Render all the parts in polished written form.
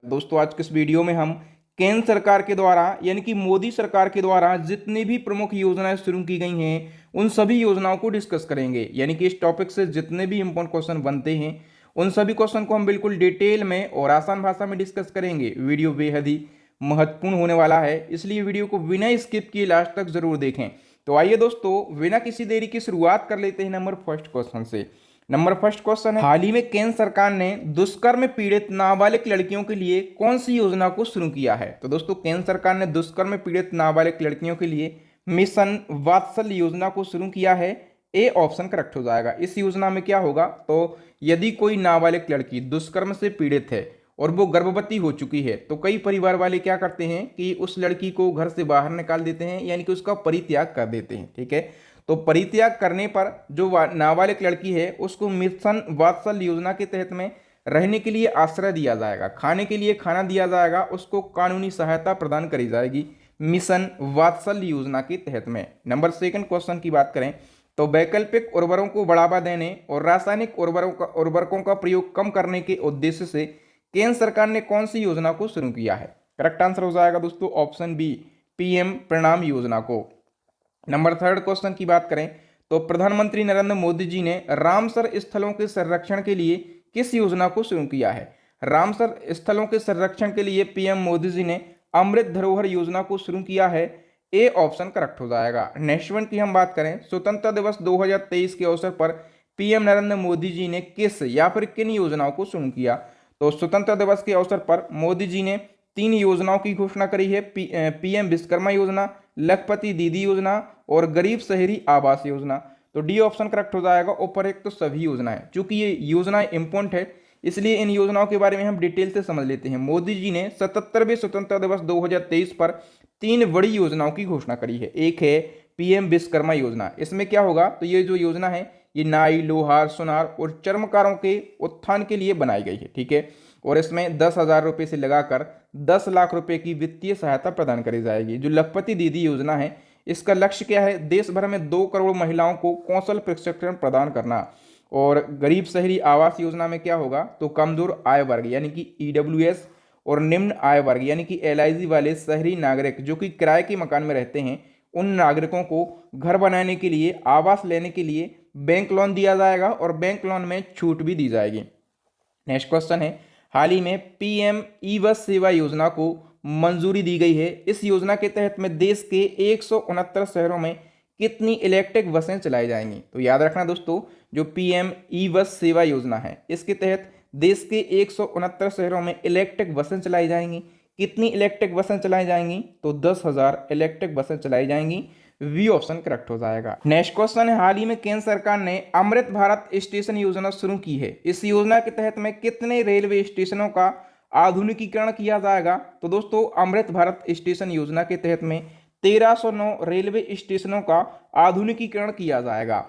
दोस्तों आज के इस वीडियो में हम केंद्र सरकार के द्वारा यानी कि मोदी सरकार के द्वारा जितनी भी प्रमुख योजनाएं शुरू की गई हैं उन सभी योजनाओं को डिस्कस करेंगे। यानी कि इस टॉपिक से जितने भी इंपॉर्टेंट क्वेश्चन बनते हैं उन सभी क्वेश्चन को हम बिल्कुल डिटेल में और आसान भाषा में डिस्कस करेंगे। वीडियो बेहद ही महत्वपूर्ण होने वाला है, इसलिए वीडियो को बिना स्किप किए लास्ट तक जरूर देखें। तो आइए दोस्तों बिना किसी देरी की शुरुआत कर लेते हैं नंबर फर्स्ट क्वेश्चन से। नंबर फर्स्ट क्वेश्चन है, हाल ही में केंद्र सरकार ने दुष्कर्म में पीड़ित नाबालिग लड़कियों के लिए कौन सी योजना को शुरू किया है? तो दोस्तों केंद्र सरकार ने दुष्कर्म में पीड़ित नाबालिग लड़कियों के लिए मिशन वात्सल्य योजना को शुरू किया है। ए ऑप्शन करेक्ट हो जाएगा। इस योजना में क्या होगा, तो यदि कोई नाबालिग लड़की दुष्कर्म से पीड़ित है और वो गर्भवती हो चुकी है तो कई परिवार वाले क्या करते हैं कि उस लड़की को घर से बाहर निकाल देते हैं, यानी कि उसका परित्याग कर देते हैं। ठीक है, तो परित्याग करने पर जो नाबालिग लड़की है उसको मिशन वात्सल्य योजना के तहत में रहने के लिए आश्रय दिया जाएगा, खाने के लिए खाना दिया जाएगा, उसको कानूनी सहायता प्रदान करी जाएगी मिशन वात्सल्य योजना के तहत में। नंबर सेकंड क्वेश्चन की बात करें तो वैकल्पिक उर्वरकों को बढ़ावा देने और रासायनिक उर्वरकों का प्रयोग कम करने के उद्देश्य से केंद्र सरकार ने कौन सी योजना को शुरू किया है? करेक्ट आंसर हो जाएगा दोस्तों ऑप्शन बी, पीएम प्रणाम योजना को। नंबर थर्ड क्वेश्चन की बात करें तो प्रधानमंत्री नरेंद्र मोदी जी ने रामसर स्थलों के संरक्षण के लिए किस योजना को शुरू किया है? रामसर स्थलों के संरक्षण के लिए पीएम मोदी जी ने अमृत धरोहर योजना को शुरू किया है। ए ऑप्शन करेक्ट हो जाएगा। नेक्स्ट वन की हम बात करें, स्वतंत्रता दिवस 2023 के अवसर पर पीएम नरेंद्र मोदी जी ने किस या फिर किन योजनाओं को शुरू किया? तो स्वतंत्रता दिवस के अवसर पर मोदी जी ने 3 योजनाओं की घोषणा करी है। पीएम विश्वकर्मा योजना, लखपति दीदी योजना और गरीब शहरी आवास योजना। तो डी ऑप्शन करेक्ट हो जाएगा। ऊपर एक तो सभी योजनाएं, चूंकि ये योजनाएं इंपॉर्टेंट है इसलिए इन योजनाओं के बारे में हम डिटेल से समझ लेते हैं। मोदी जी ने 77वें स्वतंत्रता दिवस 2023 पर 3 बड़ी योजनाओं की घोषणा करी है। एक है पीएम विश्वकर्मा योजना। इसमें क्या होगा, तो ये जो योजना है ये नाई, लोहार, सुनार और चर्मकारों के उत्थान के लिए बनाई गई है। ठीक है, और इसमें 10,000 रुपये से लगाकर 10 लाख रुपए की वित्तीय सहायता प्रदान करी जाएगी। जो लखपति दीदी योजना है इसका लक्ष्य क्या है, देश भर में 2 करोड़ महिलाओं को कौशल प्रशिक्षण प्रदान करना। और गरीब शहरी आवास योजना में क्या होगा, तो कमजोर आय वर्ग यानी कि ईडब्ल्यूएस और निम्न आय वर्ग यानी कि एलआईजी वाले शहरी नागरिक जो कि किराए के मकान में रहते हैं उन नागरिकों को घर बनाने के लिए, आवास लेने के लिए बैंक लोन दिया जाएगा और बैंक लोन में छूट भी दी जाएगी। नेक्स्ट क्वेश्चन है, हाल ही में पीएम ई बस सेवा योजना को मंजूरी दी गई है। इस योजना के तहत में देश के 169 शहरों में कितनी इलेक्ट्रिक बसें चलाई जाएंगी? तो याद रखना दोस्तों, जो पीएम ई बस सेवा योजना है इसके तहत देश के 169 शहरों में इलेक्ट्रिक बसें चलाई जाएंगी। कितनी इलेक्ट्रिक बसें चलाई जाएंगी? तो 10,000 इलेक्ट्रिक बसें चलाई जाएंगी। वी ऑप्शन करेक्ट हो जाएगा। नेक्स्ट क्वेश्चन है, हाल ही में केंद्र सरकार ने अमृत भारत स्टेशन योजना शुरू की है। इस योजना के तहत में कितने रेलवे स्टेशनों का आधुनिकीकरण किया जाएगा? तो दोस्तों अमृत भारत स्टेशन योजना के तहत में 1309 रेलवे स्टेशनों का आधुनिकीकरण किया जाएगा।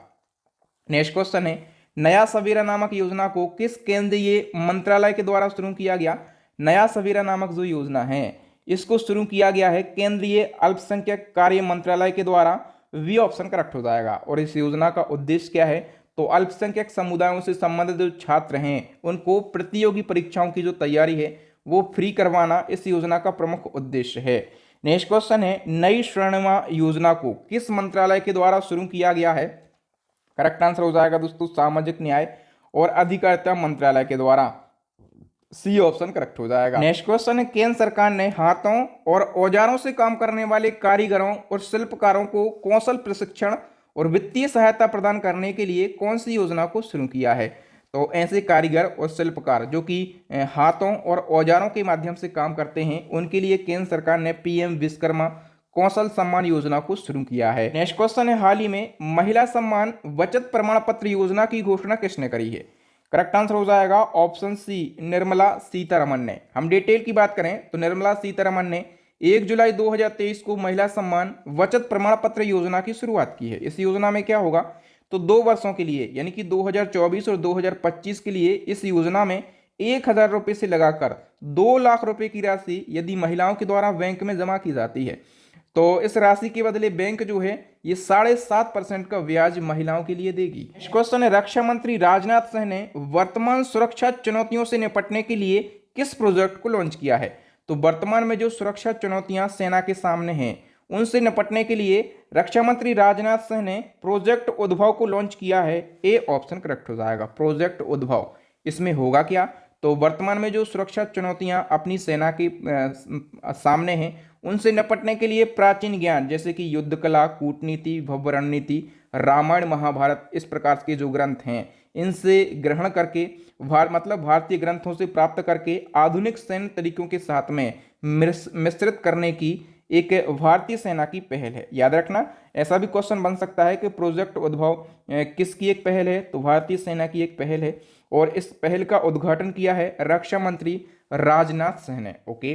नेक्स्ट क्वेश्चन है, नया सवेरा नामक योजना को किस केंद्रीय मंत्रालय के द्वारा शुरू किया गया? नया सवेरा नामक जो योजना है इसको शुरू किया गया है केंद्रीय अल्पसंख्यक कार्य मंत्रालय के द्वारा। वी ऑप्शन करेक्ट हो जाएगा। और इस योजना का उद्देश्य क्या है, तो अल्पसंख्यक समुदायों से संबंधित जो छात्र हैं उनको प्रतियोगी परीक्षाओं की जो तैयारी है वो फ्री करवाना इस योजना का प्रमुख उद्देश्य है। नेक्स्ट क्वेश्चन है, नई स्वर्णिमा योजना को किस मंत्रालय के द्वारा शुरू किया गया है? करेक्ट आंसर हो जाएगा दोस्तों सामाजिक न्याय और अधिकारिता मंत्रालय के द्वारा। सी ऑप्शन करेक्ट हो जाएगा। नेक्स्ट क्वेश्चन है, केंद्र सरकार ने हाथों और औजारों से काम करने वाले कारीगरों और शिल्पकारों को कौशल प्रशिक्षण और वित्तीय सहायता प्रदान करने के लिए कौन सी योजना को शुरू किया है? तो ऐसे कारीगर और शिल्पकार जो कि हाथों और औजारों के माध्यम से काम करते हैं उनके लिए केंद्र सरकार ने पीएम विश्वकर्मा कौशल सम्मान योजना को शुरू किया है। नेक्स्ट क्वेश्चन है, हाल ही में महिला सम्मान बचत प्रमाण पत्र योजना की घोषणा किसने करी है? करेक्ट आंसर हो जाएगा ऑप्शन सी, निर्मला सीतारमण ने। हम डिटेल की बात करें तो निर्मला सीतारमण ने 1 जुलाई 2023 को महिला सम्मान बचत प्रमाण पत्र योजना की शुरुआत की है। इस योजना में क्या होगा, तो 2 वर्षों के लिए यानी कि 2024 और 2025 के लिए इस योजना में 1,000 रुपये से लगाकर 2 लाख रुपए की राशि यदि महिलाओं के द्वारा बैंक में जमा की जाती है तो इस राशि के बदले बैंक जो है ये 7.5% का ब्याज महिलाओं के लिए देगी। क्वेश्चन है, रक्षा मंत्री राजनाथ सिंह ने वर्तमान सुरक्षा चुनौतियों से निपटने के लिए किस प्रोजेक्ट को लॉन्च किया है? तो वर्तमान में जो सुरक्षा चुनौतियां सेना के सामने हैं उनसे निपटने के लिए रक्षा मंत्री राजनाथ सिंह ने प्रोजेक्ट उद्भव को लॉन्च किया है। ए ऑप्शन करेक्ट हो जाएगा, प्रोजेक्ट उद्भव। इसमें होगा क्या? तो वर्तमान में जो सुरक्षा चुनौतियां अपनी सेना के सामने हैं उनसे निपटने के लिए प्राचीन ज्ञान जैसे कि युद्ध कला, कूटनीति, भव्य रणनीति, रामायण, महाभारत, इस प्रकार के जो ग्रंथ हैं इनसे ग्रहण करके भारतीय ग्रंथों से प्राप्त करके आधुनिक सैन्य तरीकों के साथ में मिश्रित करने की एक भारतीय सेना की पहल है। याद रखना, ऐसा भी क्वेश्चन बन सकता है कि प्रोजेक्ट उद्भव किसकी एक पहल है? तो भारतीय सेना की एक पहल है और इस पहल का उद्घाटन किया है रक्षा मंत्री राजनाथ सिंह ने। ओके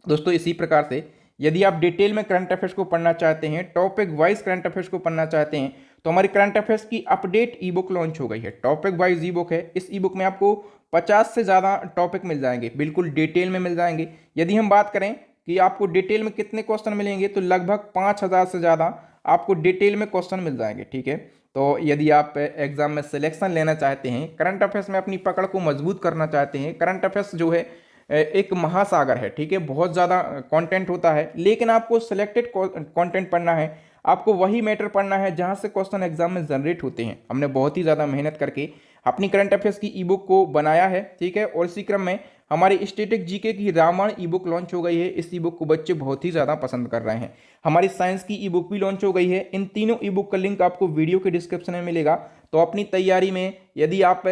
दोस्तों, इसी प्रकार से यदि आप डिटेल में करंट अफेयर्स को पढ़ना चाहते हैं, टॉपिक वाइज करंट अफेयर्स को पढ़ना चाहते हैं, तो हमारी करंट अफेयर्स की अपडेट ई बुक लॉन्च हो गई है। टॉपिक वाइज ई बुक है। इस ई बुक में आपको 50 से ज़्यादा टॉपिक मिल जाएंगे, बिल्कुल डिटेल में मिल जाएंगे। यदि हम बात करें कि आपको डिटेल में कितने क्वेश्चन मिलेंगे, तो लगभग 5000 से ज़्यादा आपको डिटेल में क्वेश्चन मिल जाएंगे। ठीक है, तो यदि आप एग्जाम में सिलेक्शन लेना चाहते हैं, करंट अफेयर्स में अपनी पकड़ को मजबूत करना चाहते हैं, करंट अफेयर्स जो है एक महासागर है। ठीक है, बहुत ज़्यादा कंटेंट होता है, लेकिन आपको सिलेक्टेड कंटेंट पढ़ना है, आपको वही मैटर पढ़ना है जहां से क्वेश्चन एग्जाम में जनरेट होते हैं। हमने बहुत ही ज़्यादा मेहनत करके अपनी करंट अफेयर्स की ई बुक को बनाया है। ठीक है, और इसी क्रम में हमारी स्टैटिक जीके की रामायण ई बुक लॉन्च हो गई है। इस ई बुक को बच्चे बहुत ही ज़्यादा पसंद कर रहे हैं। हमारी साइंस की ई बुक भी लॉन्च हो गई है। इन तीनों ई बुक का लिंक आपको वीडियो के डिस्क्रिप्शन में मिलेगा। तो अपनी तैयारी में यदि आप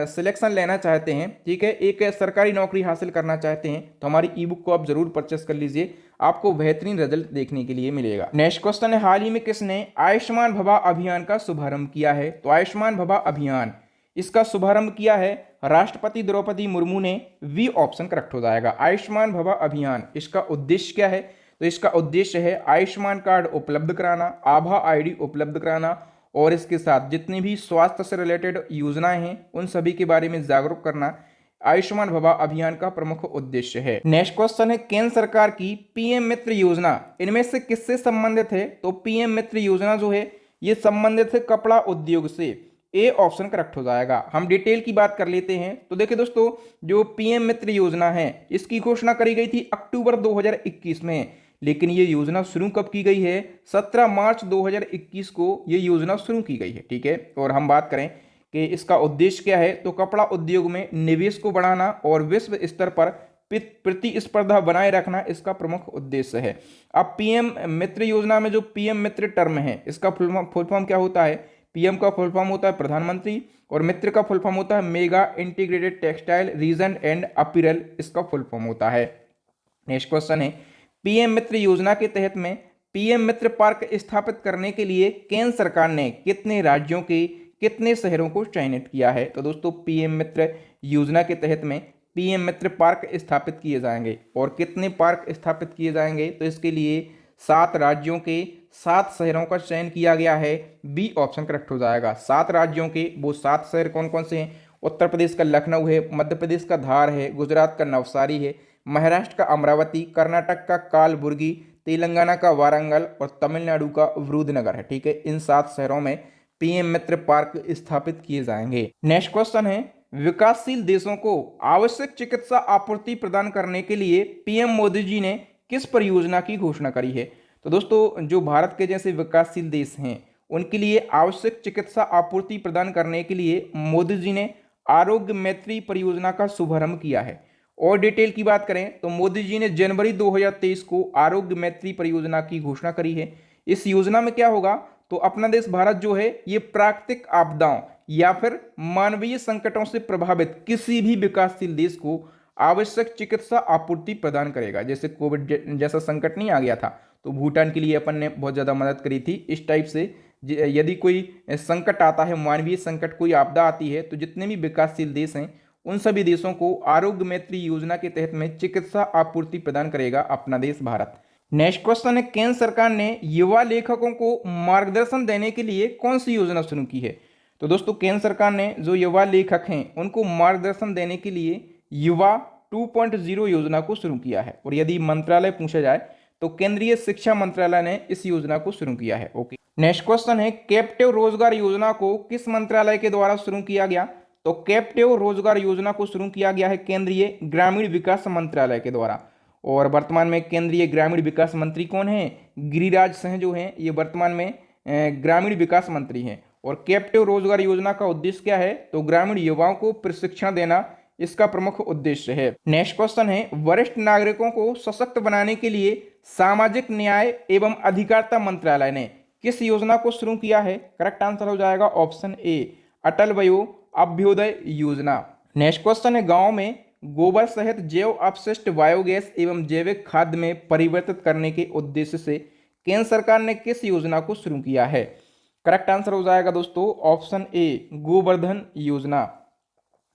सिलेक्शन लेना चाहते हैं, ठीक है, एक सरकारी नौकरी हासिल करना चाहते हैं, तो हमारी ई बुक को आप जरूर परचेस कर लीजिए, आपको बेहतरीन रिजल्ट देखने के लिए मिलेगा। नेक्स्ट क्वेश्चन है, हाल ही में किसने आयुष्मान भवा अभियान का शुभारंभ किया है? तो आयुष्मान भवा अभियान इसका शुभारंभ किया है राष्ट्रपति द्रौपदी मुर्मू ने। वी ऑप्शन करेक्ट हो जाएगा। आयुष्मान भवा अभियान, इसका उद्देश्य क्या है? तो इसका उद्देश्य है आयुष्मान कार्ड उपलब्ध कराना, आभा आईडी उपलब्ध कराना और इसके साथ जितनी भी स्वास्थ्य से रिलेटेड योजनाएं हैं उन सभी के बारे में जागरूक करना आयुष्मान भवा अभियान का प्रमुख उद्देश्य है। नेक्स्ट क्वेश्चन है, केंद्र सरकार की पीएम मित्र योजना इनमें से किससे संबंधित है? तो पीएम मित्र योजना जो है ये संबंधित है कपड़ा उद्योग से। ए ऑप्शन करेक्ट हो जाएगा। हम डिटेल की बात कर लेते हैं। तो देखिए दोस्तों, जो पीएम मित्र योजना है इसकी घोषणा करी गई थी अक्टूबर 2021 में, लेकिन ये योजना शुरू कब की गई है? 17 मार्च 2021 को ये योजना शुरू की गई है। ठीक है, और हम बात करें कि इसका उद्देश्य क्या है, तो कपड़ा उद्योग में निवेश को बढ़ाना और विश्व स्तर पर प्रतिस्पर्धा बनाए रखना इसका प्रमुख उद्देश्य है। अब पीएम मित्र योजना में जो पीएम मित्र टर्म है इसका फुल फॉर्म क्या होता है? पीएम का फुल फॉर्म होता है प्रधानमंत्री और मित्र का फुल फॉर्म होता है mega integrated textile region and apparel, इसका फुल फॉर्म होता है। नेक्स्ट क्वेश्चन है, पीएम मित्र योजना के तहत में पीएम मित्र पार्क स्थापित करने के लिए केंद्र सरकार ने कितने राज्यों के कितने शहरों को चयनित किया है? तो दोस्तों, पीएम मित्र योजना के तहत में पीएम मित्र पार्क स्थापित किए जाएंगे और कितने पार्क स्थापित किए जाएंगे? तो इसके लिए 7 राज्यों के 7 शहरों का चयन किया गया है। बी ऑप्शन करेक्ट हो जाएगा। 7 राज्यों के वो 7 शहर कौन कौन से हैं? उत्तर प्रदेश का लखनऊ है, मध्य प्रदेश का धार है, गुजरात का नवसारी है, महाराष्ट्र का अमरावती, कर्नाटक का कालबुर्गी, तेलंगाना का वारंगल और तमिलनाडु का विरुधनगर है। ठीक है, इन 7 शहरों में पीएम मित्र पार्क स्थापित किए जाएंगे। नेक्स्ट क्वेश्चन है, विकासशील देशों को आवश्यक चिकित्सा आपूर्ति प्रदान करने के लिए पीएम मोदी जी ने किस परियोजना की घोषणा करी है? तो दोस्तों, जो भारत के जैसे विकासशील देश हैं उनके लिए आवश्यक चिकित्सा आपूर्ति प्रदान करने के लिए मोदी जी ने आरोग्य मैत्री परियोजना का शुभारंभ किया है। और डिटेल की बात करें तो मोदी जी ने जनवरी 2023 को आरोग्य मैत्री परियोजना की घोषणा करी है। इस योजना में क्या होगा, तो अपना देश भारत जो है ये प्राकृतिक आपदाओं या फिर मानवीय संकटों से प्रभावित किसी भी विकासशील देश को आवश्यक चिकित्सा आपूर्ति प्रदान करेगा। जैसे कोविड जैसा संकट नहीं आ गया था तो भूटान के लिए अपन ने बहुत ज़्यादा मदद करी थी। इस टाइप से यदि कोई संकट आता है, मानवीय संकट, कोई आपदा आती है, तो जितने भी विकासशील देश हैं उन सभी देशों को आरोग्य मैत्री योजना के तहत में चिकित्सा आपूर्ति प्रदान करेगा अपना देश भारत। नेक्स्ट क्वेश्चन है, केंद्र सरकार ने युवा लेखकों को मार्गदर्शन देने के लिए कौन सी योजना शुरू की है? तो दोस्तों, केंद्र सरकार ने जो युवा लेखक हैं उनको मार्गदर्शन देने के लिए युवा 2.0 योजना को शुरू किया है। और यदि मंत्रालय पूछा जाए तो केंद्रीय शिक्षा मंत्रालय ने इस योजना को शुरू किया है। ओके, नेक्स्ट क्वेश्चन है, कैप्टिव रोजगार योजना को किस मंत्रालय के द्वारा शुरू किया गया? तो कैप्टिव रोजगार योजना को शुरू किया गया है केंद्रीय ग्रामीण विकास मंत्रालय के द्वारा। और वर्तमान में केंद्रीय ग्रामीण विकास मंत्री कौन है? गिरिराज सिंह जो हैं ये वर्तमान में ग्रामीण विकास मंत्री हैं। और कैप्टिव रोजगार योजना का उद्देश्य क्या है? तो ग्रामीण युवाओं को प्रशिक्षण देना इसका प्रमुख उद्देश्य है। नेक्स्ट क्वेश्चन है, वरिष्ठ नागरिकों को सशक्त बनाने के लिए सामाजिक न्याय एवं अधिकारिता मंत्रालय ने किस योजना को शुरू किया है? करेक्ट आंसर हो जाएगा ऑप्शन ए, अटल वयो अभ्युदय योजना। नेक्स्ट क्वेश्चन है, गांव में गोबर सहित जैव अपशिष्ट बायोगैस एवं जैविक खाद्य में परिवर्तित करने के उद्देश्य से केंद्र सरकार ने किस योजना को शुरू किया है? करेक्ट आंसर हो जाएगा दोस्तों ऑप्शन ए, गोवर्धन योजना।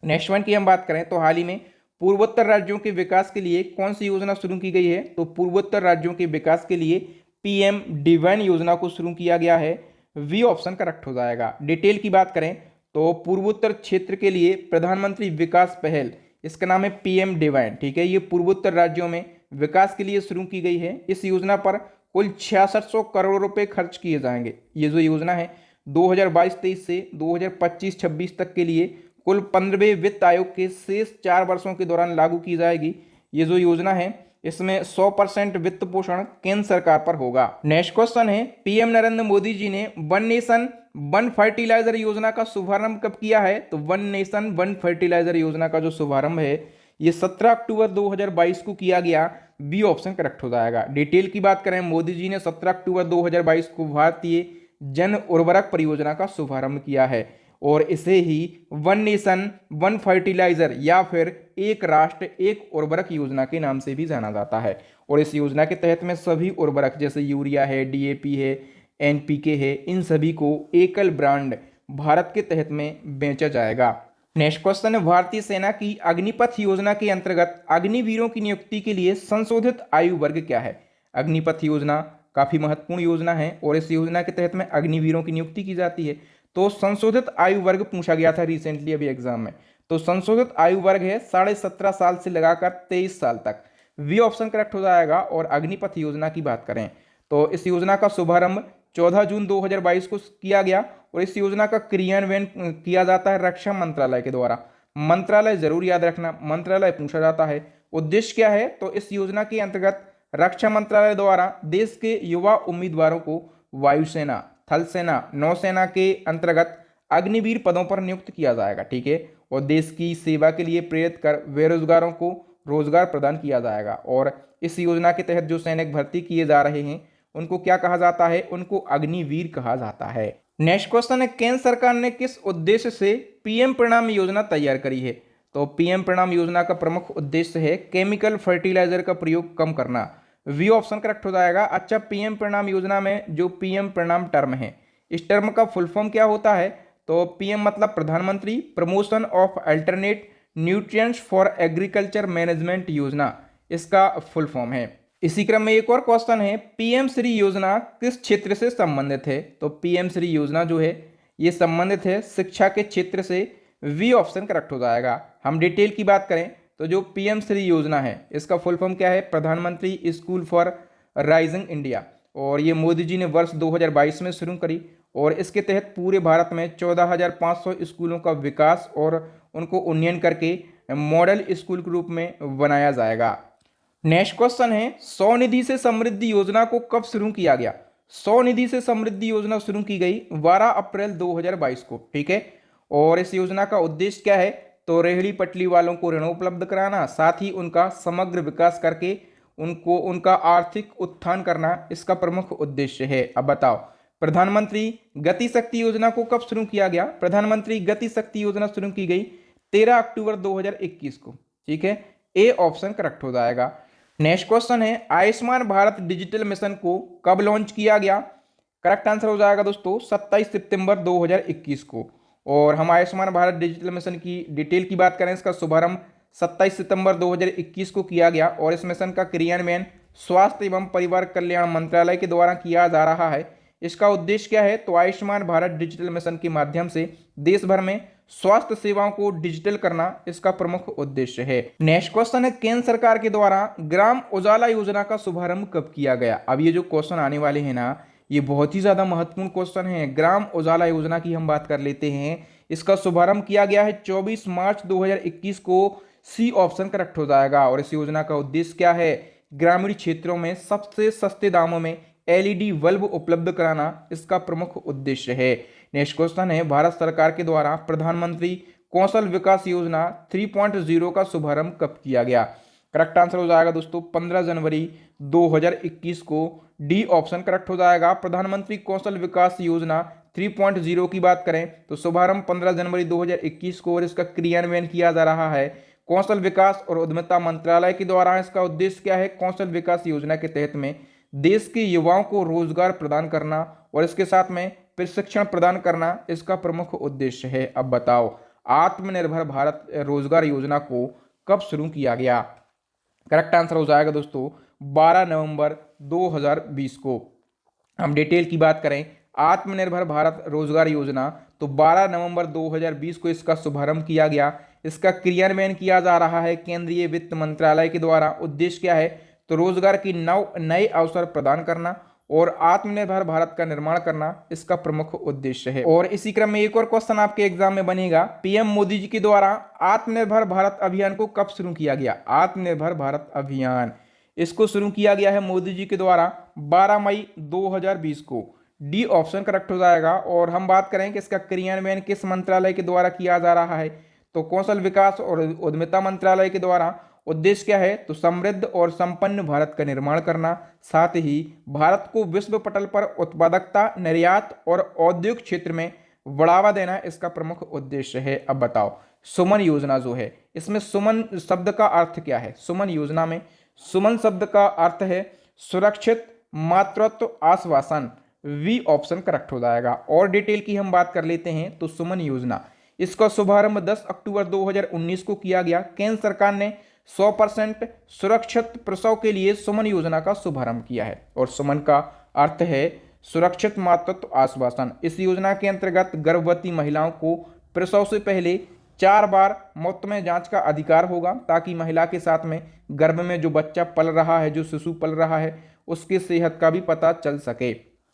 नेक्स्ट वन की हम बात करें तो हाल ही में पूर्वोत्तर राज्यों के विकास के लिए कौन सी योजना शुरू की गई है? तो पूर्वोत्तर राज्यों के विकास के लिए पीएम डिवाइन योजना को शुरू किया गया है। वी ऑप्शन करेक्ट हो जाएगा। डिटेल की बात करें तो पूर्वोत्तर क्षेत्र के लिए प्रधानमंत्री विकास पहल, इसका नाम है पीएम डिवाइन, ठीक है। ये पूर्वोत्तर राज्यों में विकास के लिए शुरू की गई है। इस योजना पर कुल 6600 करोड़ रुपए खर्च किए जाएंगे। ये जो योजना है 2022-23 से 2025-26 तक के लिए कुल 15वें वित्त आयोग के शेष 4 वर्षों के दौरान लागू की जाएगी। ये जो योजना है इसमें 100% वित्त पोषण केंद्र सरकार पर होगा। नेक्स्ट क्वेश्चन है, पीएम नरेंद्र मोदी जी ने वन नेशन वन फर्टिलाइजर योजना का शुभारंभ कब किया है? तो वन नेशन वन फर्टिलाइजर योजना का जो शुभारंभ है ये 17 अक्टूबर 2022 को किया गया। बी ऑप्शन करेक्ट हो जाएगा। डिटेल की बात करें, मोदी जी ने 17 अक्टूबर 2022 को भारतीय जन उर्वरक परियोजना का शुभारंभ किया है और इसे ही वन नेशन वन फर्टिलाइजर या फिर एक राष्ट्र एक उर्वरक योजना के नाम से भी जाना जाता है। और इस योजना के तहत में सभी उर्वरक जैसे यूरिया है, डीएपी है, एनपीके है, इन सभी को एकल ब्रांड भारत के तहत में बेचा जाएगा। नेक्स्ट क्वेश्चन है, भारतीय सेना की अग्निपथ योजना के अंतर्गत अग्निवीरों की नियुक्ति के लिए संशोधित आयु वर्ग क्या है? अग्निपथ योजना काफी महत्वपूर्ण योजना है और इस योजना के तहत में अग्निवीरों की नियुक्ति की जाती है। तो संशोधित आयु वर्ग पूछा गया था रिसेंटली अभी एग्जाम में। तो संशोधित आयु वर्ग है 17.5 साल से लगाकर 23 साल तक। वी ऑप्शन करेक्ट हो जाएगा। और अग्निपथ योजना की बात करें तो इस योजना का शुभारंभ 14 जून 2022 को किया गया और इस योजना का क्रियान्वयन किया जाता है रक्षा मंत्रालय के द्वारा। मंत्रालय जरूर याद रखना, मंत्रालय पूछा जाता है। उद्देश्य क्या है? तो इस योजना के अंतर्गत रक्षा मंत्रालय द्वारा देश के युवा उम्मीदवारों को वायुसेना, थल सेना, नौसेना के अंतर्गत अग्निवीर पदों पर नियुक्त किया जाएगा, ठीक है। और देश की सेवा के लिए प्रेरित कर बेरोजगारों को रोजगार प्रदान किया जाएगा। और इस योजना के तहत जो सैनिक भर्ती किए जा रहे हैं उनको क्या कहा जाता है? उनको अग्निवीर कहा जाता है। नेक्स्ट क्वेश्चन है, केंद्र सरकार ने किस उद्देश्य से पीएम प्रणाम योजना तैयार करी है? तो पीएम प्रणाम योजना का प्रमुख उद्देश्य है केमिकल फर्टिलाइजर का प्रयोग कम करना। वी ऑप्शन करेक्ट हो जाएगा। अच्छा, पीएम प्रणाम योजना में जो पीएम प्रणाम टर्म है इस टर्म का फुल फॉर्म क्या होता है? तो पीएम मतलब प्रधानमंत्री promotion of alternate nutrients for agriculture management योजना, इसका फुल फॉर्म है। इसी क्रम में एक और क्वेश्चन है, पीएम श्री योजना किस क्षेत्र से संबंधित है? तो पीएम श्री योजना जो है ये संबंधित है शिक्षा के क्षेत्र से। वी ऑप्शन करेक्ट हो जाएगा। हम डिटेल की बात करें तो जो पीएम श्री योजना है इसका फुल फॉर्म क्या है? प्रधानमंत्री स्कूल फॉर राइजिंग इंडिया। और ये मोदी जी ने वर्ष 2022 में शुरू करी और इसके तहत पूरे भारत में 14,500 स्कूलों का विकास और उनको उन्नयन करके मॉडल स्कूल के रूप में बनाया जाएगा। नेक्स्ट क्वेश्चन है, स्वनिधि से समृद्धि योजना को कब शुरू किया गया? स्वनिधि से समृद्धि योजना शुरू की गई 12 अप्रैल 2022 को, ठीक है। और इस योजना का उद्देश्य क्या है? तो रेहड़ी पटरी वालों को ऋण उपलब्ध कराना, साथ ही उनका समग्र विकास करके उनको उनका आर्थिक उत्थान करना इसका प्रमुख उद्देश्य है। अब बताओ, प्रधानमंत्री गति शक्ति योजना को कब शुरू किया गया? प्रधानमंत्री गति शक्ति योजना शुरू की गई 13 अक्टूबर 2021 को, ठीक है। ए ऑप्शन करेक्ट हो जाएगा। नेक्स्ट क्वेश्चन है, आयुष्मान भारत डिजिटल मिशन को कब लॉन्च किया गया? करेक्ट आंसर हो जाएगा दोस्तों 27 सितंबर 2021 को। और हम आयुष्मान भारत डिजिटल मिशन की डिटेल की बात करें, इसका शुभारंभ 27 सितंबर 2021 को किया गया और इस मिशन का क्रियान्वयन स्वास्थ्य एवं परिवार कल्याण मंत्रालय के द्वारा किया जा रहा है। इसका उद्देश्य क्या है? तो आयुष्मान भारत डिजिटल मिशन के माध्यम से देश भर में स्वास्थ्य सेवाओं को डिजिटल करना इसका प्रमुख उद्देश्य है। नेक्स्ट क्वेश्चन है, केंद्र सरकार के द्वारा ग्राम उजाला योजना का शुभारंभ कब किया गया? अब ये जो क्वेश्चन आने वाले हैं ना, ये बहुत ही ज्यादा महत्वपूर्ण क्वेश्चन है। ग्राम उजाला योजना की हम बात कर लेते हैं। इसका शुभारंभ किया गया है 24 मार्च 2021 को। सी ऑप्शन करेक्ट हो जाएगा। और इस योजना का उद्देश्य क्या है? ग्रामीण क्षेत्रों में सबसे सस्ते दामों में एलईडी बल्ब उपलब्ध कराना इसका प्रमुख उद्देश्य है। नेक्स्ट क्वेश्चन है, भारत सरकार के द्वारा प्रधानमंत्री कौशल विकास योजना 3.0 का शुभारंभ कब किया गया? करेक्ट आंसर हो जाएगा दोस्तों 15 जनवरी 2021 को। डी ऑप्शन करेक्ट हो जाएगा। प्रधानमंत्री कौशल विकास योजना 3.0 की बात करें तो शुभारंभ 15 जनवरी 2021 को और इसका क्रियान्वयन किया जा रहा है कौशल विकास और उद्यमिता मंत्रालय के द्वारा। इसका उद्देश्य क्या है? कौशल विकास योजना के तहत में देश के युवाओं को रोजगार प्रदान करना और इसके साथ में प्रशिक्षण प्रदान करना इसका प्रमुख उद्देश्य है। अब बताओ, आत्मनिर्भर भारत रोजगार योजना को कब शुरू किया गया? करेक्ट आंसर हो जाएगा दोस्तों 12 नवंबर 2020 को। हम डिटेल की बात करें आत्मनिर्भर भारत रोजगार योजना तो 12 नवंबर 2020 को इसका शुभारंभ किया गया। इसका क्रियान्वयन किया जा रहा है केंद्रीय वित्त मंत्रालय के द्वारा। उद्देश्य क्या है? तो रोजगार की नए अवसर प्रदान करना और आत्मनिर्भर भारत का निर्माण करना इसका प्रमुख उद्देश्य है। और इसी क्रम में एक और क्वेश्चन आपके एग्जाम में बनेगा, पीएम मोदी जी के द्वारा आत्मनिर्भर भारत अभियान को कब शुरू किया गया? आत्मनिर्भर भारत अभियान इसको शुरू किया गया है मोदी जी के द्वारा 12 मई 2020 को। डी ऑप्शन करेक्ट हो जाएगा। और हम बात करें कि इसका क्रियान्वयन किस मंत्रालय के द्वारा किया जा रहा है तो कौशल विकास और उद्यमिता मंत्रालय के द्वारा। उद्देश्य क्या है? तो समृद्ध और संपन्न भारत का निर्माण करना, साथ ही भारत को विश्व पटल पर उत्पादकता, निर्यात और औद्योगिक क्षेत्र में बढ़ावा देना इसका प्रमुख उद्देश्य है। अब बताओ, सुमन योजना जो है इसमें सुमन शब्द का अर्थ क्या है? सुमन योजना में सुमन शब्द का अर्थ है सुरक्षित मातृत्व आश्वासन। वी ऑप्शन करेक्ट हो जाएगा। और डिटेल की हम बात कर लेते हैं तो सुमन योजना इसका शुभारंभ 10 अक्टूबर 2019 को किया गया। केंद्र सरकार ने 100% सुरक्षित प्रसव के लिए सुमन योजना का शुभारंभ किया है। और सुमन का अर्थ है सुरक्षित मातृत्व आश्वासन। इस योजना के अंतर्गत गर्भवती महिलाओं को प्रसव से पहले 4 बार मुफ्त जांच का अधिकार होगा ताकि महिला के साथ में गर्भ में जो बच्चा पल रहा है, जो शिशु पल रहा है, उसकी सेहत का भी पता चल सके।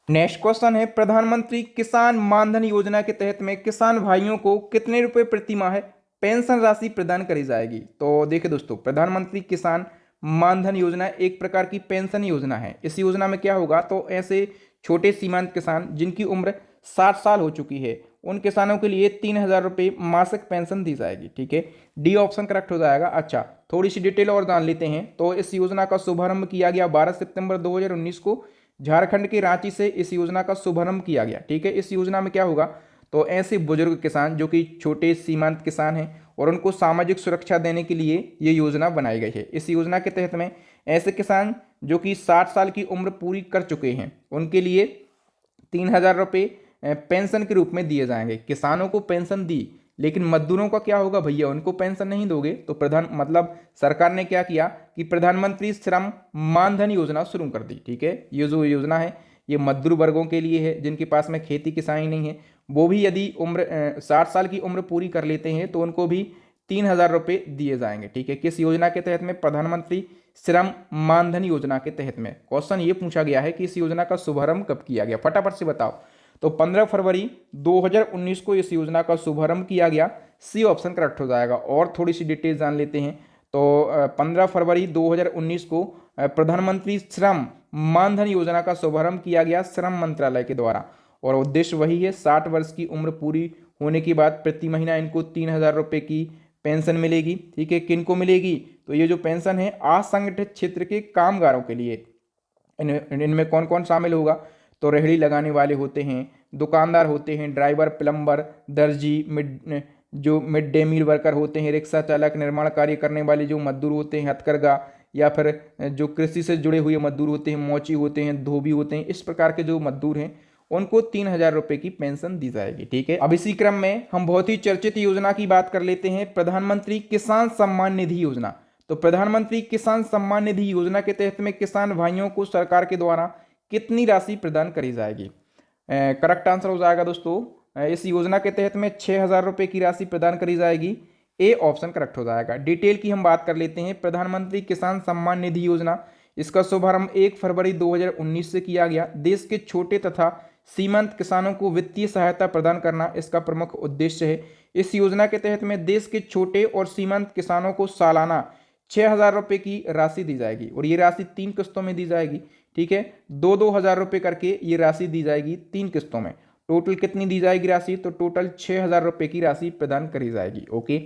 नेक्स्ट क्वेश्चन है, प्रधानमंत्री किसान मानधन योजना के तहत में किसान भाइयों को कितने रुपए प्रति माह पेंशन राशि प्रदान करी जाएगी? तो देखिए दोस्तों, प्रधानमंत्री किसान मानधन योजना एक प्रकार की पेंशन योजना है। इस योजना में क्या होगा तो ऐसे छोटे सीमांत किसान जिनकी उम्र 60 साल हो चुकी है उन किसानों के लिए 3000 रुपये मासिक पेंशन दी जाएगी। ठीक है, डी ऑप्शन करेक्ट हो जाएगा। अच्छा, थोड़ी सी डिटेल और जान लेते हैं तो इस योजना का शुभारंभ किया गया 12 सितंबर 2019 को। झारखंड के रांची से इस योजना का शुभारंभ किया गया। ठीक है, इस योजना में क्या होगा तो ऐसे बुजुर्ग किसान जो कि छोटे सीमांत किसान हैं और उनको सामाजिक सुरक्षा देने के लिए ये योजना बनाई गई है। इस योजना के तहत में ऐसे किसान जो कि 60 साल की उम्र पूरी कर चुके हैं उनके लिए 3000 रुपये पेंशन के रूप में दिए जाएंगे। किसानों को पेंशन दी, लेकिन मजदूरों का क्या होगा भैया, उनको पेंशन नहीं दोगे। तो सरकार ने क्या किया कि प्रधानमंत्री श्रम मानधन योजना शुरू कर दी। ठीक है, ये जो योजना है ये मजदूर वर्गों के लिए है जिनके पास में खेती किसानी नहीं है। वो भी यदि 60 साल की उम्र पूरी कर लेते हैं तो उनको भी 3000 रुपये दिए जाएंगे। ठीक है, किस योजना के तहत में? प्रधानमंत्री श्रम मानधन योजना के तहत में। क्वेश्चन ये पूछा गया है कि इस योजना का शुभारंभ कब किया गया, फटाफट से बताओ। तो 15 फरवरी 2019 को इस योजना का शुभारंभ किया गया। सी ऑप्शन करेक्ट हो जाएगा। और थोड़ी सी डिटेल जान लेते हैं तो 15 फरवरी 2019 को प्रधानमंत्री श्रम मानधन योजना का शुभारंभ किया गया श्रम मंत्रालय के द्वारा। और उद्देश्य वही है, 60 वर्ष की उम्र पूरी होने के बाद प्रति महीना इनको 3000 रुपये की पेंशन मिलेगी। ठीक है, किन को मिलेगी तो ये जो पेंशन है असंगठित क्षेत्र के कामगारों के लिए। इनमें कौन कौन शामिल होगा तो रेहड़ी लगाने वाले होते हैं, दुकानदार होते हैं, ड्राइवर, प्लम्बर, दर्जी, मिड डे मील वर्कर होते हैं, रिक्शा चालक, निर्माण कार्य करने वाले जो मजदूर होते हैं, हथकरघा या फिर जो कृषि से जुड़े हुए मजदूर होते हैं, मोची होते हैं, धोबी होते हैं, इस प्रकार के जो मजदूर हैं उनको 3000 रुपये की पेंशन दी जाएगी। ठीक है, अब इसी क्रम में हम बहुत ही चर्चित योजना की बात कर लेते हैं, प्रधानमंत्री किसान सम्मान निधि योजना। तो प्रधानमंत्री किसान सम्मान निधि योजना के तहत में किसान भाइयों को सरकार के द्वारा कितनी राशि प्रदान करी जाएगी? करेक्ट आंसर हो जाएगा दोस्तों, इस योजना के तहत में 6000 रुपये की राशि प्रदान करी जाएगी। ए ऑप्शन करेक्ट हो जाएगा। डिटेल की हम बात कर लेते हैं, प्रधानमंत्री किसान सम्मान निधि योजना इसका शुभारंभ 1 फरवरी 2019 से किया गया। देश के छोटे तथा सीमांत किसानों को वित्तीय सहायता प्रदान करना इसका प्रमुख उद्देश्य है। इस योजना के तहत में देश के छोटे और सीमांत किसानों को सालाना 6,000 रुपये की राशि दी जाएगी और ये राशि 3 किस्तों में दी जाएगी। ठीक है, 2,000 रुपये करके ये राशि दी जाएगी 3 किस्तों में। टोटल कितनी दी जाएगी राशि? तो टोटल 6,000 रुपये की राशि प्रदान करी जाएगी। ओके,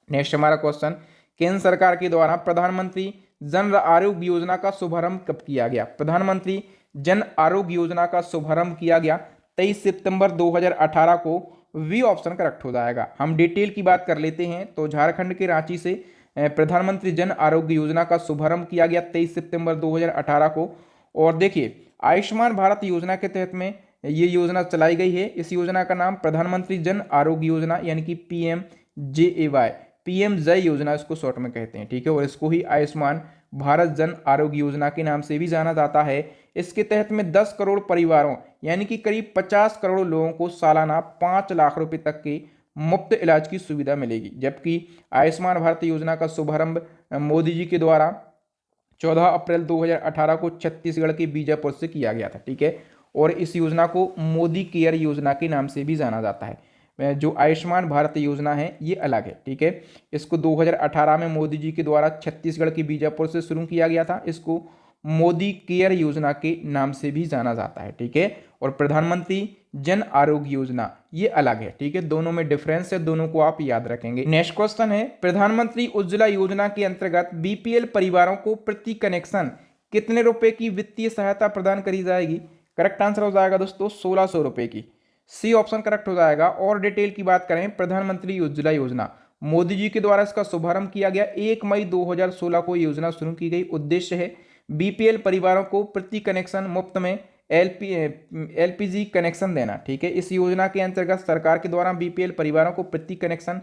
नेक्स्ट हमारा क्वेश्चन, केंद्र सरकार के द्वारा प्रधानमंत्री जन आरोग्य योजना का शुभारंभ कब किया गया? प्रधानमंत्री जन आरोग्य योजना का शुभारंभ किया गया 23 सितंबर 2018 को। वी ऑप्शन करेक्ट हो जाएगा। हम डिटेल की बात कर लेते हैं तो झारखंड के रांची से प्रधानमंत्री जन आरोग्य योजना का शुभारंभ किया गया 23 सितंबर 2018 को। और देखिए, आयुष्मान भारत योजना के तहत में ये योजना चलाई गई है। इस योजना का नाम प्रधानमंत्री जन आरोग्य योजना यानी कि PMJAY, PM जय योजना इसको शॉर्ट में कहते हैं। ठीक है, और इसको ही आयुष्मान भारत जन आरोग्य योजना के नाम से भी जाना जाता है। इसके तहत में 10 करोड़ परिवारों यानी कि करीब 50 करोड़ लोगों को सालाना 5 लाख रुपए तक के मुफ्त इलाज की सुविधा मिलेगी। जबकि आयुष्मान भारत योजना का शुभारंभ मोदी जी के द्वारा 14 अप्रैल 2018 को छत्तीसगढ़ के बीजापुर से किया गया था। ठीक है, और इस योजना को मोदी केयर योजना के नाम से भी जाना जाता है। जो आयुष्मान भारत योजना है ये अलग है। ठीक है, इसको 2018 में मोदी जी के द्वारा छत्तीसगढ़ के बीजापुर से शुरू किया गया था। इसको मोदी केयर योजना के नाम से भी जाना जाता है। ठीक है, और प्रधानमंत्री जन आरोग्य योजना ये अलग है। ठीक है, दोनों में डिफरेंस है, दोनों को आप याद रखेंगे। नेक्स्ट क्वेश्चन है, प्रधानमंत्री उज्ज्वला योजना के अंतर्गत BPL परिवारों को प्रति कनेक्शन कितने रुपए की वित्तीय सहायता प्रदान करी जाएगी? करेक्ट आंसर हो जाएगा दोस्तों 1,600 रुपए की। सी ऑप्शन करेक्ट हो जाएगा। और डिटेल की बात करें, प्रधानमंत्री उज्ज्वला योजना मोदी जी के द्वारा इसका शुभारंभ किया गया 1 मई 2016 को योजना शुरू की गई। उद्देश्य है BPL परिवारों को प्रति कनेक्शन मुफ्त में LPG कनेक्शन देना। ठीक है, इस योजना के अंतर्गत सरकार के द्वारा BPL परिवारों को प्रति कनेक्शन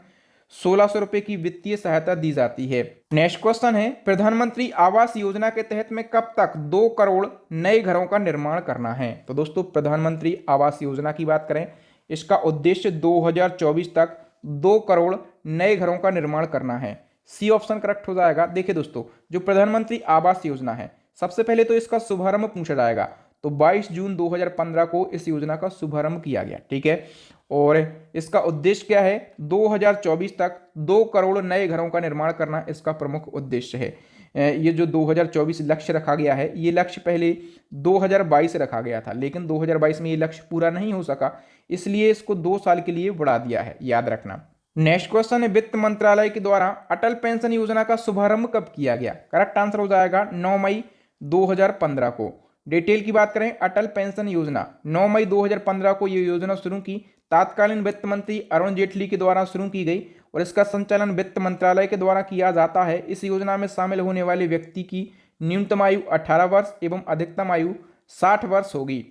1,600 रुपए की वित्तीय सहायता दी जाती है। नेक्स्ट क्वेश्चन है, प्रधानमंत्री आवास योजना के तहत में कब तक 2 करोड़ नए घरों का निर्माण करना है? तो दोस्तों, प्रधानमंत्री आवास योजना की बात करें, इसका उद्देश्य 2024 तक 2 करोड़ नए घरों का निर्माण करना है। सी ऑप्शन करेक्ट हो जाएगा। देखिए दोस्तों, जो प्रधानमंत्री आवास योजना है, सबसे पहले तो इसका शुभारंभ पूछा जाएगा तो 22 जून 2015 को इस योजना का शुभारंभ किया गया। ठीक है, और इसका उद्देश्य क्या है? 2024 तक 2 करोड़ नए घरों का निर्माण करना इसका प्रमुख उद्देश्य है। ये जो 2024 लक्ष्य रखा गया है, ये लक्ष्य पहले 2022 रखा गया था, लेकिन 2022 में ये लक्ष्य पूरा नहीं हो सका, इसलिए इसको 2 साल के लिए बढ़ा दिया है, याद रखना। नेक्स्ट क्वेश्चन है, वित्त मंत्रालय के द्वारा अटल पेंशन योजना का शुभारंभ कब किया गया? करेक्ट आंसर हो जाएगा 9 मई 2015 को। डिटेल की बात करें, अटल पेंशन योजना 9 मई 2015 को ये योजना शुरू की तत्कालीन वित्त मंत्री अरुण जेटली के द्वारा शुरू की गई और इसका संचालन वित्त मंत्रालय के द्वारा किया जाता है। इस योजना में शामिल होने वाले व्यक्ति की न्यूनतम आयु 18 वर्ष एवं अधिकतम आयु 60 वर्ष होगी।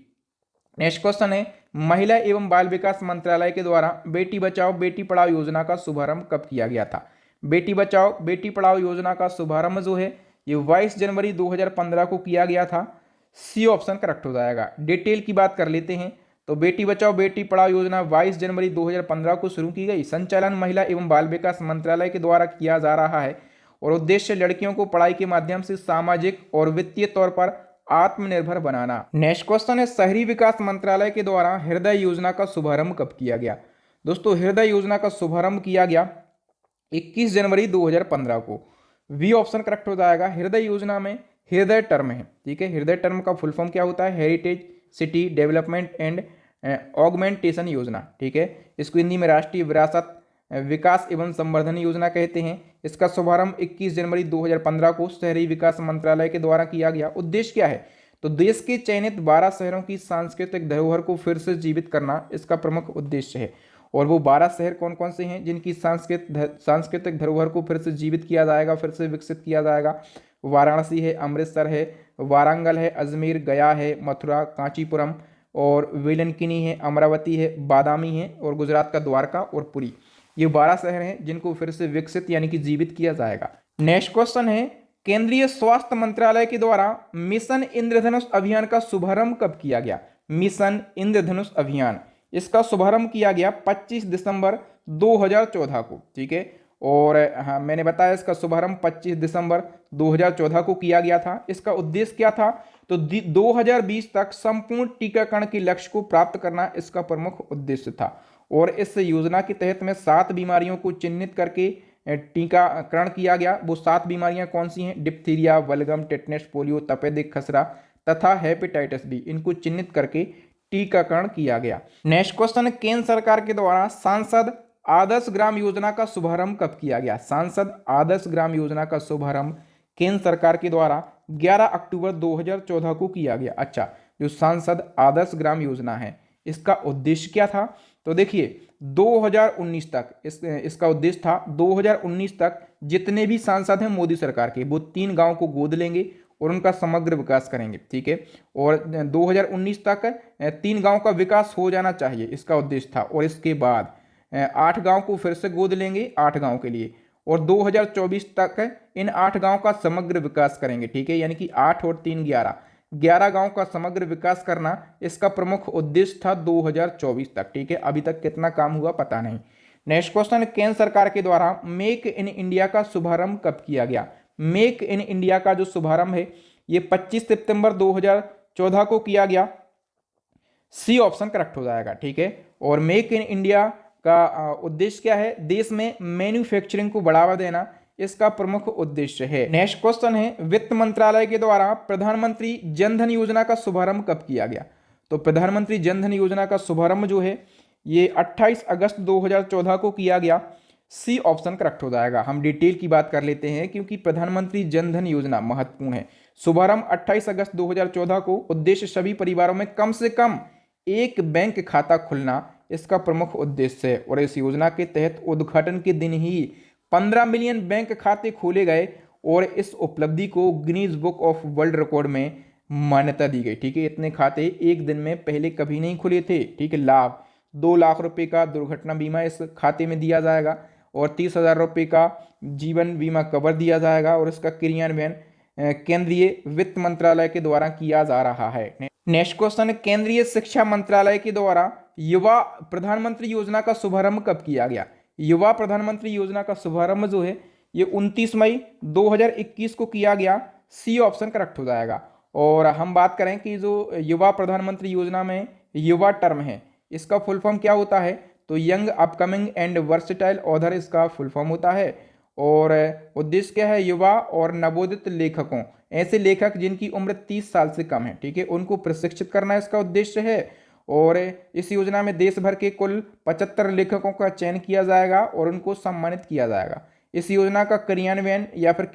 नेक्स्ट क्वेश्चन है, महिला एवं बाल विकास मंत्रालय के द्वारा बेटी बचाओ बेटी पढ़ाओ योजना का शुभारंभ कब किया गया था? बेटी बचाओ बेटी पढ़ाओ योजना का शुभारंभ जो है ये 22 जनवरी 2015 को किया गया था। सी ऑप्शन करेक्ट हो जाएगा। डिटेल की बात कर लेते हैं तो बेटी बचाओ बेटी पढ़ाओ योजना 22 जनवरी 2015 को शुरू की गई। संचालन महिला एवं बाल विकास मंत्रालय के द्वारा किया जा रहा है और उद्देश्य लड़कियों को पढ़ाई के माध्यम से सामाजिक और वित्तीय तौर पर आत्मनिर्भर बनाना। नेक्स्ट क्वेश्चन है, शहरी विकास मंत्रालय के द्वारा हृदय योजना का शुभारंभ कब किया गया? दोस्तों, हृदय योजना का शुभारंभ किया गया 21 जनवरी 2015 को। वी ऑप्शन करेक्ट हो जाएगा। हृदय योजना में हृदय टर्म है। ठीक है, हृदय टर्म का फुल फॉर्म क्या होता है? Heritage city development and augmentation योजना। ठीक है, इसको हिंदी में राष्ट्रीय विरासत विकास एवं संवर्धन योजना कहते हैं। इसका शुभारंभ 21 जनवरी 2015 को शहरी विकास मंत्रालय के द्वारा किया गया। उद्देश्य क्या है? तो देश के चयनित 12 शहरों की सांस्कृतिक धरोहर को फिर से जीवित करना इसका प्रमुख उद्देश्य है। और वो 12 शहर कौन कौन से हैं जिनकी सांस्कृतिक धरोहर को फिर से जीवित किया जाएगा, फिर से विकसित किया जाएगा? वाराणसी है, अमृतसर है, वारंगल है, अजमेर, गया है, मथुरा, कांचीपुरम और वेलंकिनी है, अमरावती है, बादामी है और गुजरात का द्वारका और पुरी। ये 12 शहर हैं जिनको फिर से विकसित यानी कि जीवित किया जाएगा। नेक्स्ट क्वेश्चन है, केंद्रीय स्वास्थ्य मंत्रालय के द्वारा मिशन इंद्रधनुष अभियान का शुभारंभ कब किया गया? मिशन इंद्रधनुष अभियान, इसका शुभारंभ किया गया 25 दिसंबर 2014 को। ठीक है, और हाँ, मैंने बताया इसका शुभारंभ 25 दिसंबर 2014 को किया गया था। इसका उद्देश्य क्या था? तो 2020 तक संपूर्ण टीकाकरण के लक्ष्य को प्राप्त करना इसका प्रमुख उद्देश्य था। और इस योजना के तहत में 7 बीमारियों को चिन्हित करके टीकाकरण किया गया। वो 7 बीमारियां कौन सी हैं? डिप्थीरिया, बलगम, टेटनस, पोलियो, तपेदिक खसरा तथा हेपेटाइटिस बी, इनको चिन्हित करके टीकाकरण किया गया। नेक्स्ट क्वेश्चन, केंद्र सरकार के द्वारा सांसद आदर्श ग्राम योजना का शुभारंभ कब किया गया? सांसद आदर्श ग्राम योजना का शुभारंभ केंद्र सरकार के द्वारा 11 अक्टूबर 2014 को किया गया। अच्छा, जो सांसद आदर्श ग्राम योजना है इसका उद्देश्य क्या था? तो देखिए 2019 तक इसका उद्देश्य था 2019 तक जितने भी सांसद हैं मोदी सरकार के, वो 3 गांव को गोद लेंगे और उनका समग्र विकास करेंगे। ठीक है, और 2019 तक 3 गांव का विकास हो जाना चाहिए, इसका उद्देश्य था। और इसके बाद 8 गांव को फिर से गोद लेंगे 8 गांव के लिए, और 2024 तक इन 8 गांव का समग्र विकास करेंगे। ठीक है, यानी कि 8 और 3 11 गांव का समग्र विकास करना इसका प्रमुख उद्देश्य था 2024 तक। ठीक है, अभी तक कितना काम हुआ पता नहीं। नेक्स्ट क्वेश्चन, केंद्र सरकार के द्वारा मेक इन इंडिया का शुभारंभ कब किया गया? मेक इन इंडिया का जो शुभारंभ है ये 25 सितंबर 2014 को किया गया। सी ऑप्शन करेक्ट हो जाएगा। ठीक है, और मेक इन इंडिया का उद्देश्य क्या है? देश में मैन्युफैक्चरिंग को बढ़ावा देना इसका प्रमुख उद्देश्य है। नेक्स्ट क्वेश्चन है, वित्त मंत्रालय के द्वारा प्रधानमंत्री जन धन योजना का शुभारंभ कब किया गया? तो प्रधानमंत्री जन धन योजना का शुभारंभ जो है ये 28 अगस्त 2014 को किया गया। सी ऑप्शन करेक्ट हो जाएगा। हम डिटेल की बात कर लेते हैं क्योंकि प्रधानमंत्री जन धन योजना महत्वपूर्ण है। शुभारंभ 28 अगस्त 2014 को। उद्देश्य सभी परिवारों में कम से कम एक बैंक खाता खुलना इसका प्रमुख उद्देश्य है। और इस योजना के तहत उद्घाटन के दिन ही 15 मिलियन बैंक खाते खोले गए और इस उपलब्धि को Guinness book of world record में मान्यता दी गई। ठीक है, इतने खाते एक दिन में पहले कभी नहीं खुले थे। ठीक है, लाभ 2 लाख रुपए का दुर्घटना बीमा इस खाते में दिया जाएगा और 30,000 रुपये का जीवन बीमा कवर दिया जाएगा और इसका क्रियान्वयन केंद्रीय वित्त मंत्रालय के द्वारा किया जा रहा है। नेक्स्ट क्वेश्चन, केंद्रीय शिक्षा मंत्रालय के द्वारा युवा प्रधानमंत्री योजना का शुभारंभ कब किया गया? युवा प्रधानमंत्री योजना का शुभारंभ जो है ये 29 मई 2021 को किया गया। सी ऑप्शन करेक्ट हो जाएगा। और हम बात करें कि जो युवा प्रधानमंत्री योजना में युवा टर्म है इसका फुल फॉर्म क्या होता है? तो young upcoming and versatile author इसका फुल फॉर्म होता है। और उद्देश्य क्या है? युवा और नवोदित लेखकों, ऐसे लेखक जिनकी उम्र 30 साल से कम है, ठीक है, उनको प्रशिक्षित करना इसका उद्देश्य है। और इस योजना में देश भर के कुल 75 लेखकों का चयन किया जाएगा और उनको सम्मानित किया जाएगा। इस योजना का क्रियान्वयन या फिर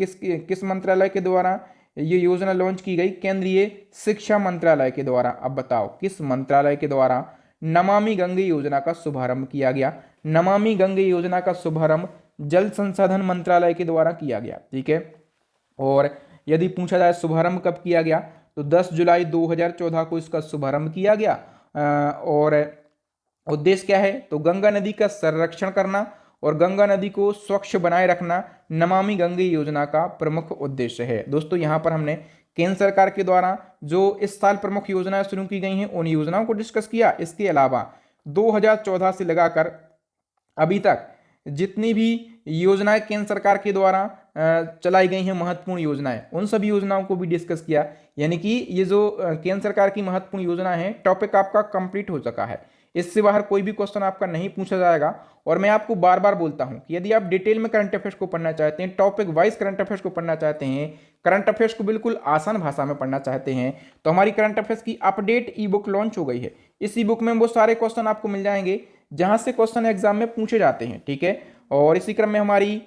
किस मंत्रालय के द्वारा ये योजना लॉन्च की गई? केंद्रीय शिक्षा मंत्रालय के द्वारा। अब बताओ किस मंत्रालय के द्वारा नमामि गंगे योजना का शुभारंभ किया गया? नमामि गंगे योजना का शुभारंभ जल संसाधन मंत्रालय के द्वारा किया गया। ठीक है, और यदि पूछा जाए शुभारंभ कब किया गया तो 10 जुलाई 2014 को इसका शुभारंभ किया गया। और उद्देश्य क्या है? तो गंगा नदी का संरक्षण करना और गंगा नदी को स्वच्छ बनाए रखना नमामि गंगे योजना का प्रमुख उद्देश्य है। दोस्तों यहाँ पर हमने केंद्र सरकार के द्वारा जो इस साल प्रमुख योजनाएं शुरू की गई हैं उन योजनाओं को डिस्कस किया। इसके अलावा 2014 से लगाकर अभी तक जितनी भी योजनाएं केंद्र सरकार के द्वारा चलाई गई हैं महत्वपूर्ण योजनाएं, उन सभी योजनाओं को भी डिस्कस किया। यानी कि ये जो केंद्र सरकार की महत्वपूर्ण योजना है टॉपिक आपका कंप्लीट हो चुका है। इससे बाहर कोई भी क्वेश्चन आपका नहीं पूछा जाएगा। और मैं आपको बार बार बोलता हूं कि यदि आप डिटेल में करंट अफेयर्स को पढ़ना चाहते हैं, टॉपिक वाइज करंट अफेयर्स को पढ़ना चाहते हैं, करंट अफेयर्स को बिल्कुल आसान भाषा में पढ़ना चाहते हैं, तो हमारी करंट अफेयर्स की अपडेट ई बुक लॉन्च हो गई है। इस ई बुक में वो सारे क्वेश्चन आपको मिल जाएंगे जहां से क्वेश्चन एग्जाम में पूछे जाते हैं। ठीक है, और इसी क्रम में हमारी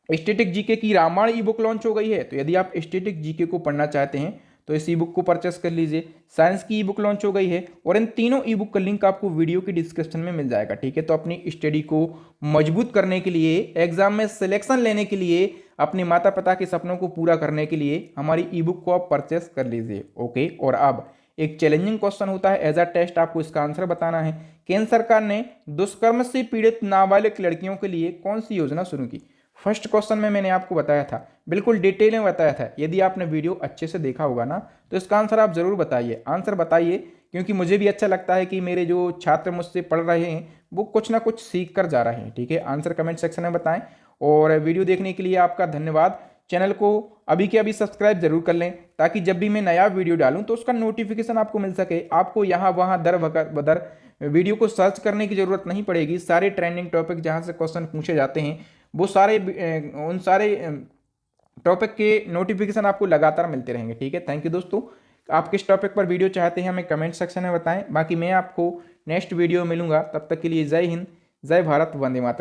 स्टैटिक जीके की रामायण ई बुक लॉन्च हो गई है। तो यदि आप स्टैटिक जीके को पढ़ना चाहते हैं तो इस ई बुक को परचेस कर लीजिए। साइंस की ई बुक लॉन्च हो गई है और इन तीनों ई बुक का लिंक आपको वीडियो की डिस्क्रिप्शन में मिल जाएगा। ठीक है, तो अपनी स्टडी को मजबूत करने के लिए, एग्जाम में सिलेक्शन लेने के लिए, अपने माता पिता के सपनों को पूरा करने के लिए हमारी ई बुक को आप परचेस कर लीजिए। ओके, और अब एक चैलेंजिंग क्वेश्चन होता है एज अ टेस्ट, आपको इसका आंसर बताना है। केंद्र सरकार ने दुष्कर्म से पीड़ित नाबालिग लड़कियों के लिए कौन सी योजना शुरू की? फर्स्ट क्वेश्चन में मैंने आपको बताया था, बिल्कुल डिटेल में बताया था। यदि आपने वीडियो अच्छे से देखा होगा ना तो इसका आंसर आप ज़रूर बताइए, आंसर बताइए, क्योंकि मुझे भी अच्छा लगता है कि मेरे जो छात्र मुझसे पढ़ रहे हैं वो कुछ ना कुछ सीख कर जा रहे हैं। ठीक है, आंसर कमेंट सेक्शन में बताएं। और वीडियो देखने के लिए आपका धन्यवाद। चैनल को अभी के अभी सब्सक्राइब जरूर कर लें, ताकि जब भी मैं नया वीडियो डालूं तो उसका नोटिफिकेशन आपको मिल सके। आपको यहाँ वहाँ दर बदर वीडियो को सर्च करने की जरूरत नहीं पड़ेगी। सारे ट्रेंडिंग टॉपिक जहाँ से क्वेश्चन पूछे जाते हैं वो सारे उन सारे टॉपिक के नोटिफिकेशन आपको लगातार मिलते रहेंगे। ठीक है, थैंक यू दोस्तों। आप किस टॉपिक पर वीडियो चाहते हैं हमें कमेंट सेक्शन में बताएं। बाकी मैं आपको नेक्स्ट वीडियो मिलूंगा, तब तक के लिए जय हिंद, जय भारत, वंदे मातरम।